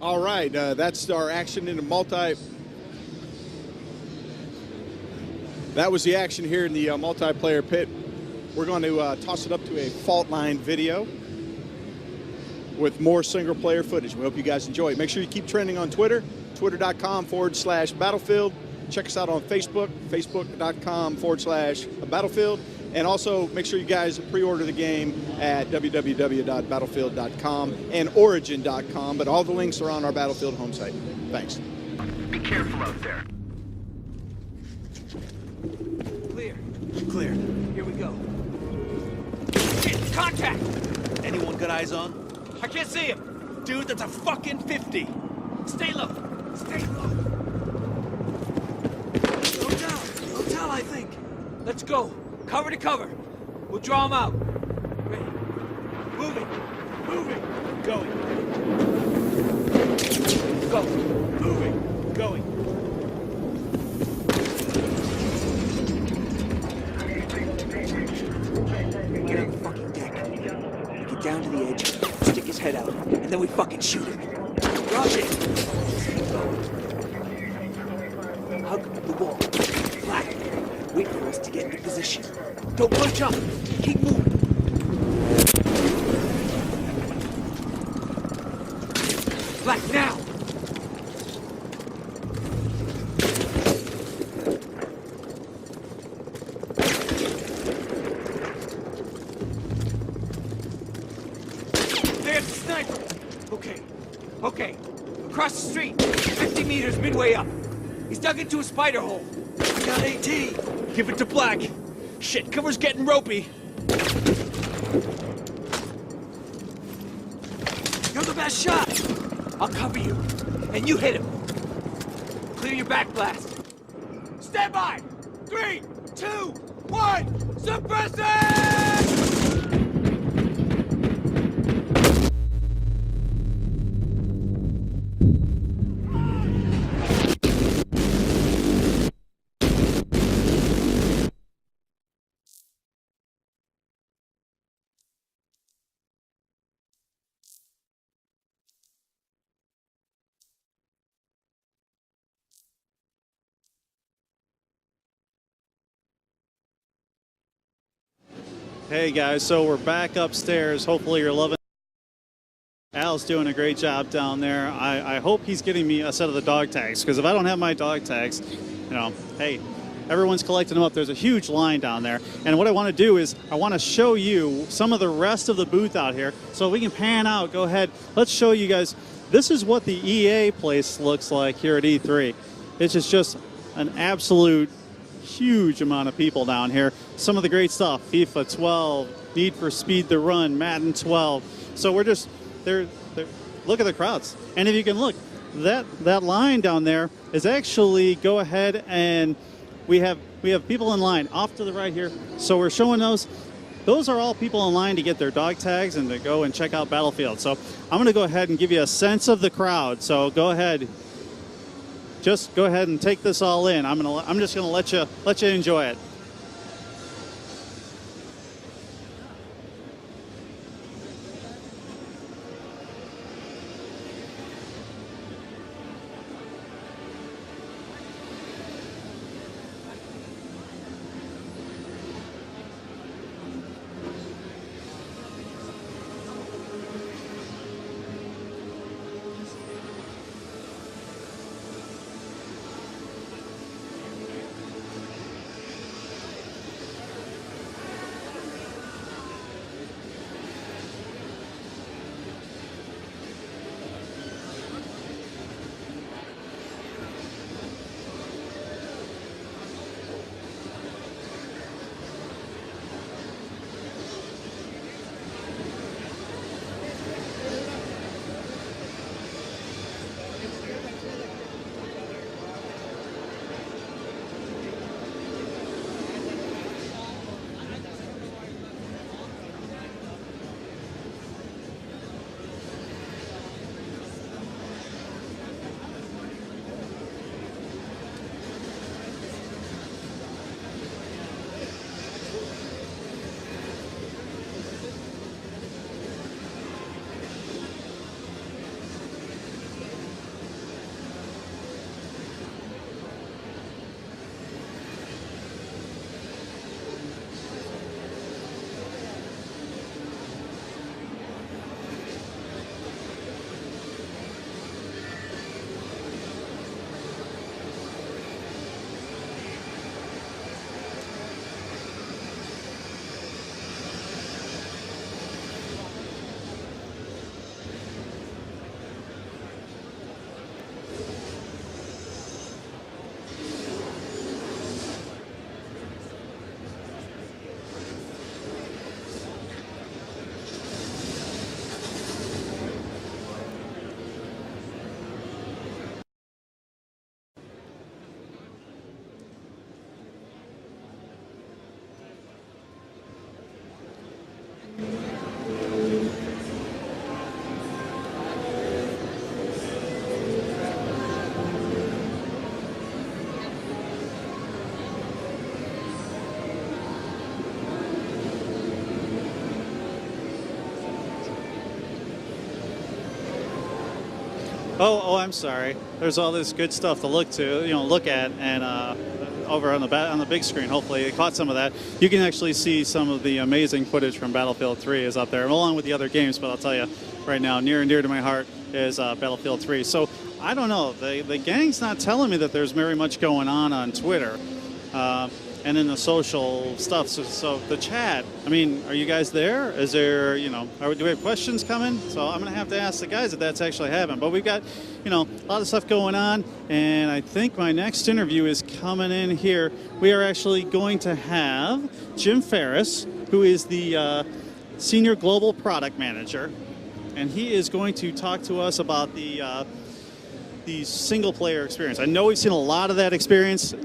All right, that's our action in the multi. That was the action here in the multiplayer pit. We're going to toss it up to a fault line video with more single player footage. We hope you guys enjoy it. Make sure you keep trending on Twitter, twitter.com/Battlefield. Check us out on Facebook, facebook.com/Battlefield. And also make sure you guys pre-order the game at www.battlefield.com and origin.com. But all the links are on our Battlefield home site. Thanks. Be careful out there. Clear. Clear. Here we go. Shit, contact! Anyone got eyes on? I can't see him. Dude, that's a fucking 50. Stay low. Stay low. Hotel. Hotel, I think. Let's go. Cover to cover. We'll draw him out. Ready. Moving. Moving. Going. Go. Moving. Going. Get on the fucking deck. Get down to the edge. Stick his head out. And then we fucking shoot him. Roger. Keep going. Hug the wall. Black. Wait for us to get into position. Don't punch up. Keep moving. Black, now! There's the sniper! Okay. Okay. Across the street. 50 meters midway up. He's dug into a spider hole. I got AT. Give it to Black. Shit, cover's getting ropey. You're the best shot! I'll cover you. And you hit him. Clear your back blast. Stand by! 3, 2, 1! Suppress it! Hey guys, so we're back upstairs. Hopefully you're loving it. Al's doing a great job down there. I hope he's getting me a set of the dog tags, because if I don't have my dog tags, you know, hey, everyone's collecting them up. There's a huge line down there. And what I want to do is I want to show you some of the rest of the booth out here. So if we can pan out, go ahead. Let's show you guys. This is what the EA place looks like here at E3. It's just an absolute huge amount of people down here. Some of the great stuff: FIFA 12, Need for Speed the Run, Madden 12. So we're just there. Look at the crowds, and if you can look, that line down there is actually, go ahead, and we have people in line off to the right here. So we're showing those. Those are all people in line to get their dog tags and to go and check out Battlefield. So I'm going to go ahead and give you a sense of the crowd. So go ahead. Just go ahead and take this all in. I'm just gonna let you enjoy it. Oh, I'm sorry. There's all this good stuff to look at, and over on the big screen. Hopefully, you caught some of that. You can actually see some of the amazing footage from Battlefield 3 is up there, along with the other games. But I'll tell you, right now, near and dear to my heart is Battlefield 3. So I don't know. The gang's not telling me that there's very much going on Twitter. And in the social stuff. So the chat, I mean, are you guys there? Is there, do we have questions coming? So I'm going to have to ask the guys if that's actually happening. But we've got, a lot of stuff going on. And I think my next interview is coming in here. We are actually going to have Jim Ferris, who is the Senior Global Product Manager. And he is going to talk to us about the single-player experience. I know we've seen a lot of that experience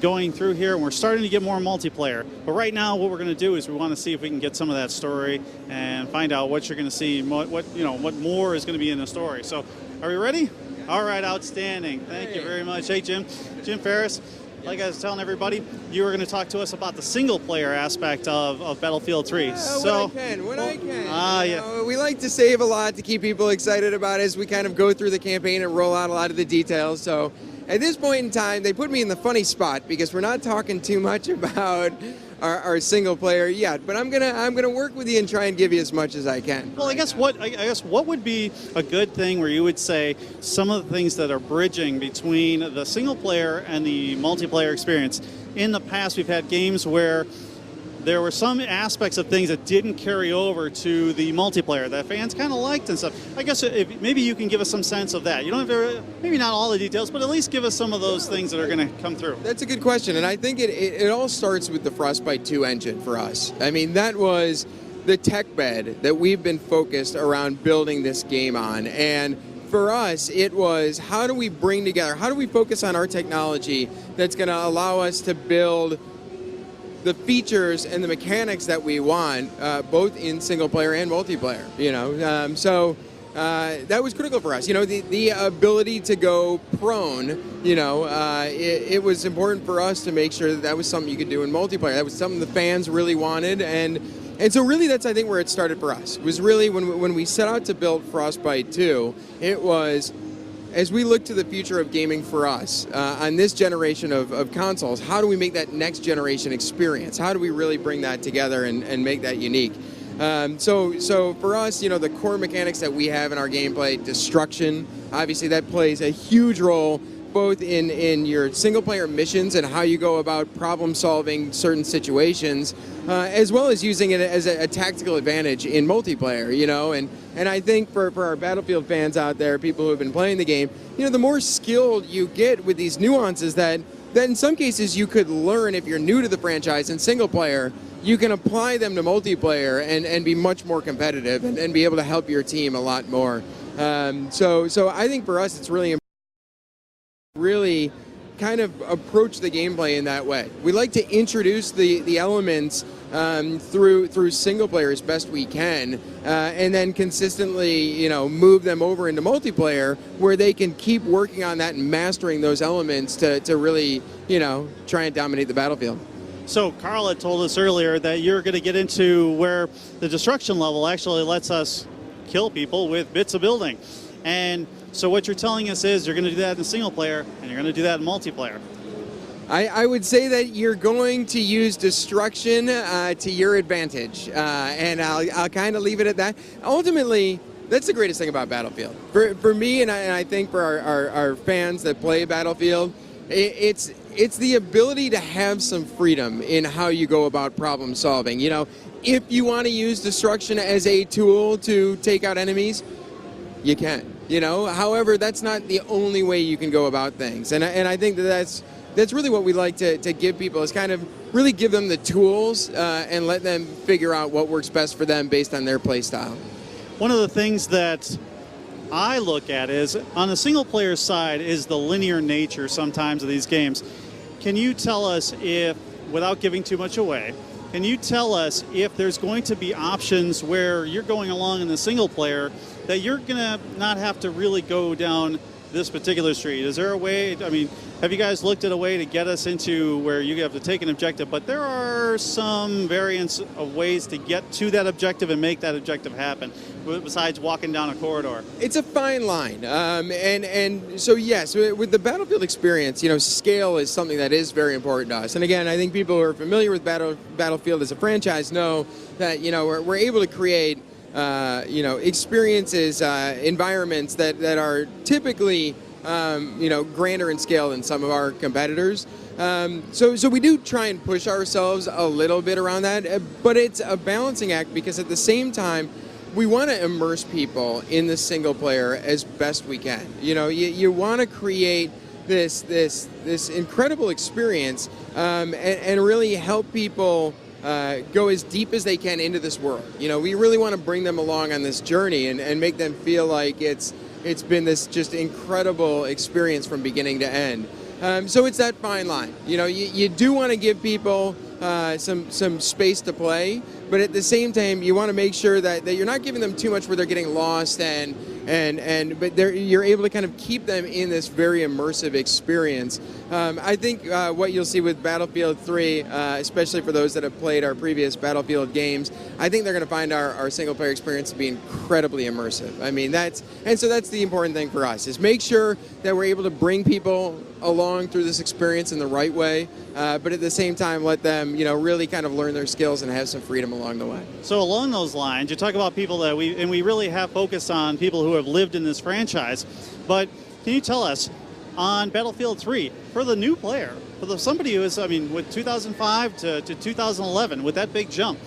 going through here, and we're starting to get more multiplayer. But right now, what we're going to do is we want to see if we can get some of that story and find out what you're going to see, what more is going to be in the story. So, are we ready? All right, outstanding. Thank you very much. Hey, Jim Ferris. Like I was telling everybody, you were going to talk to us about the single-player aspect of Battlefield 3. When I can. We like to save a lot to keep people excited about it as we kind of go through the campaign and roll out a lot of the details. So at this point in time, they put me in the funny spot because we're not talking too much about our single player yet. But I'm gonna work with you and try and give you as much as I can. Well, I guess what would be a good thing where you would say some of the things that are bridging between the single player and the multiplayer experience. In the past, we've had games where there were some aspects of things that didn't carry over to the multiplayer that fans kind of liked and stuff. I guess maybe you can give us some sense of that. You don't have to, maybe not all the details, but at least give us some of those things that are going to come through. That's a good question, and I think it all starts with the Frostbite 2 engine for us. I mean, that was the tech bed that we've been focused around building this game on, and for us, it was how do we bring together, how do we focus on our technology that's going to allow us to build the features and the mechanics that we want, both in single player and multiplayer. So that was critical for us. The ability to go prone. It was important for us to make sure that was something you could do in multiplayer. That was something the fans really wanted, and so really that's I think where it started for us. It was really when we set out to build Frostbite 2. It was, as we look to the future of gaming for us, on this generation of consoles, how do we make that next generation experience? How do we really bring that together and make that unique? So for us, the core mechanics that we have in our gameplay, destruction, obviously that plays a huge role both in your single-player missions and how you go about problem-solving certain situations, as well as using it as a tactical advantage in multiplayer, And I think for our Battlefield fans out there, people who have been playing the game, the more skilled you get with these nuances that in some cases you could learn if you're new to the franchise in single-player, you can apply them to multiplayer and be much more competitive and be able to help your team a lot more. So I think for us, it's really kind of approach the gameplay in that way. We like to introduce the elements through single player as best we can, and then consistently, move them over into multiplayer where they can keep working on that and mastering those elements to really, try and dominate the battlefield. So Carl had told us earlier that you're going to get into where the destruction level actually lets us kill people with bits of building. And so what you're telling us is you're going to do that in single player and you're going to do that in multiplayer. I would say that you're going to use destruction to your advantage, and I'll kind of leave it at that. Ultimately, that's the greatest thing about Battlefield. For me, and I think for our fans that play Battlefield, it's the ability to have some freedom in how you go about problem solving. If you want to use destruction as a tool to take out enemies, you can. However, that's not the only way you can go about things, and I think that's really what we like to give people, is kind of really give them the tools and let them figure out what works best for them based on their play style. One of the things that I look at is, on the single player side, is the linear nature sometimes of these games. Can you tell us if, without giving too much away, can you tell us if there's going to be options where you're going along in the single player that you're going to not have to really go down this particular street? Is there a way, I mean, have you guys looked at a way to get us into where you have to take an objective, but there are some variants of ways to get to that objective and make that objective happen, besides walking down a corridor? It's a fine line, and so yes, with the Battlefield experience, scale is something that is very important to us. And again, I think people who are familiar with Battlefield as a franchise know that we're able to create experiences, environments that are typically grander in scale than some of our competitors. So we do try and push ourselves a little bit around that, but it's a balancing act because at the same time, we want to immerse people in the single player as best we can. You want to create this incredible experience and really help people go as deep as they can into this world. We really want to bring them along on this journey and make them feel like it's been this just incredible experience from beginning to end. So it's that fine line. You do want to give people some space to play, but at the same time, you want to make sure that you're not giving them too much where they're getting lost but you're able to kind of keep them in this very immersive experience. I think what you'll see with Battlefield 3, especially for those that have played our previous Battlefield games, I think they're going to find our single-player experience to be incredibly immersive. I mean, that's the important thing for us, is make sure that we're able to bring people along through this experience in the right way, but at the same time let them, really kind of learn their skills and have some freedom along the way. So along those lines, you talk about people that we really have focused on people who have lived in this franchise, but can you tell us, on Battlefield 3, for the new player, for somebody who is, with 2005 to 2011, with that big jump,